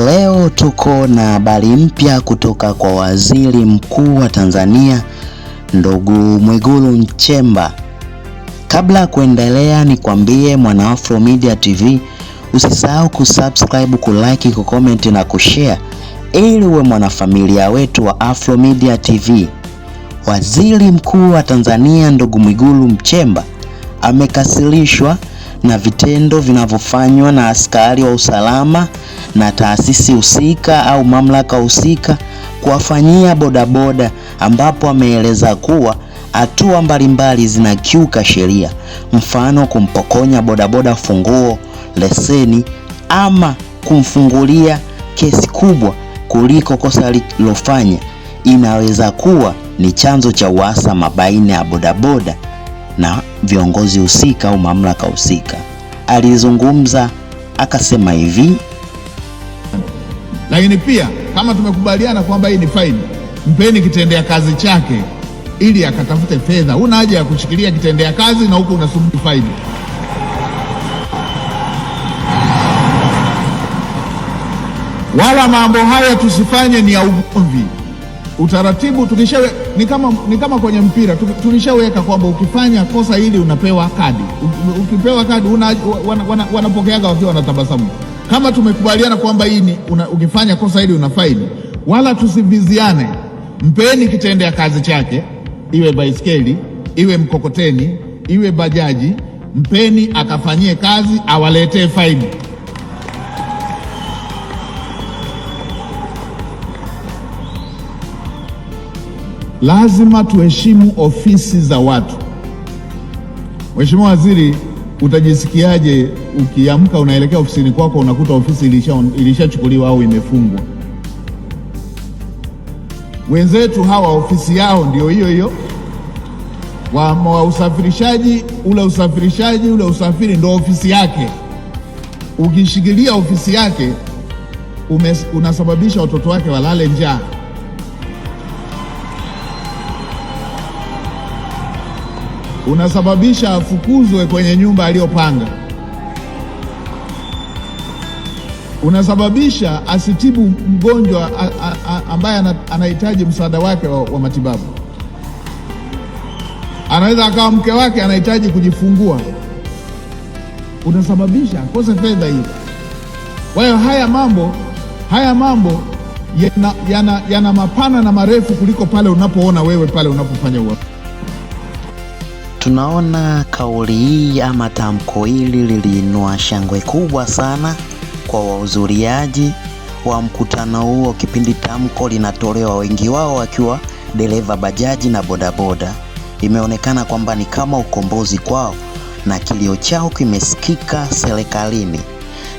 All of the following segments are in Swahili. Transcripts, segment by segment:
Leo tuko na habari mpya kutoka kwa Waziri Mkuu wa Tanzania, ndugu Mwigulu Nchemba. Kabla ya kuendelea, nikwambie mwana Afro Media TV, usisahau kusubscribe, kulike, kucomment na kushare ili uwe mwanafamilia wetu wa Afro Media TV. Waziri Mkuu wa Tanzania ndugu Mwigulu Nchemba amekasirishwa na vitendo vinavyofanywa na askari wa usalama na taasisi husika au mamlaka husika kuwafanyia bodaboda, ambapo ameeleza kuwa hatua mbalimbali zinakiuka sheria, mfano kumpokonya bodaboda funguo, leseni ama kumfungulia kesi kubwa kuliko kosa alilofanya inaweza kuwa ni chanzo cha uhasama baina ya bodaboda na viongozi husika au mamlaka husika. Alizungumza akasema hivi: lakini pia kama tumekubaliana kwamba hii ni faini, mpeni kitendea kazi chake ili akatafute fedha. Huna haja ya kushikilia kitendea kazi na huko unasubiri faini. Wala mambo haya tusifanye ni ya ugomvi. Utaratibu ni kama kwenye mpira tulishaweka kwamba ukifanya kosa hili unapewa kadi. Ukipewa kadi wanapokeaga wakiwa wanatabasamu. Kama tumekubaliana kwamba hii ukifanya kosa hili una faini, wala tusiviziane. Mpeni kitendea kazi chake, iwe baiskeli, iwe mkokoteni, iwe bajaji, mpeni akafanyie kazi, awaletee faini. Lazima tuheshimu ofisi za watu. Mheshimiwa Waziri, utajisikiaje ukiamka unaelekea ofisini kwako unakuta ofisi ilishachukuliwa au imefungwa? Wenzetu hawa ofisi yao ndio hiyo hiyo wa usafirishaji, ule usafiri ndio ofisi yake. Ukishikilia ofisi yake unasababisha watoto wake walale njaa. Unasababisha afukuzwe kwenye nyumba aliyopanga. Unasababisha asitibu mgonjwa ambaye anahitaji msaada wake wa matibabu. Anaweza akawa mke wake anahitaji kujifungua. Unasababisha kosa fedha hiyo. Kwa hiyo haya mambo yana mapana na marefu kuliko pale unapoona wewe pale unapofanya uamuzi. Tunaona kauli hii ama tamko hili liliinua shangwe kubwa sana kwa wahudhuriaji wa mkutano huo kipindi tamko linatolewa, wengi wao wakiwa dereva bajaji na bodaboda. Imeonekana kwamba ni kama ukombozi kwao na kilio chao kimesikika serikalini.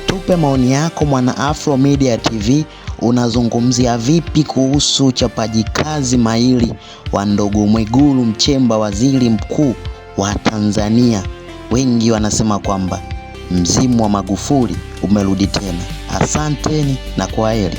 Tupe maoni yako mwana Afro Media TV, unazungumzia vipi kuhusu uchapaji kazi mahiri wa ndugu Mwigulu Nchemba, waziri mkuu wa Tanzania? Wengi wanasema kwamba mzimu wa Magufuli umerudi tena. Asanteni na kwaheri.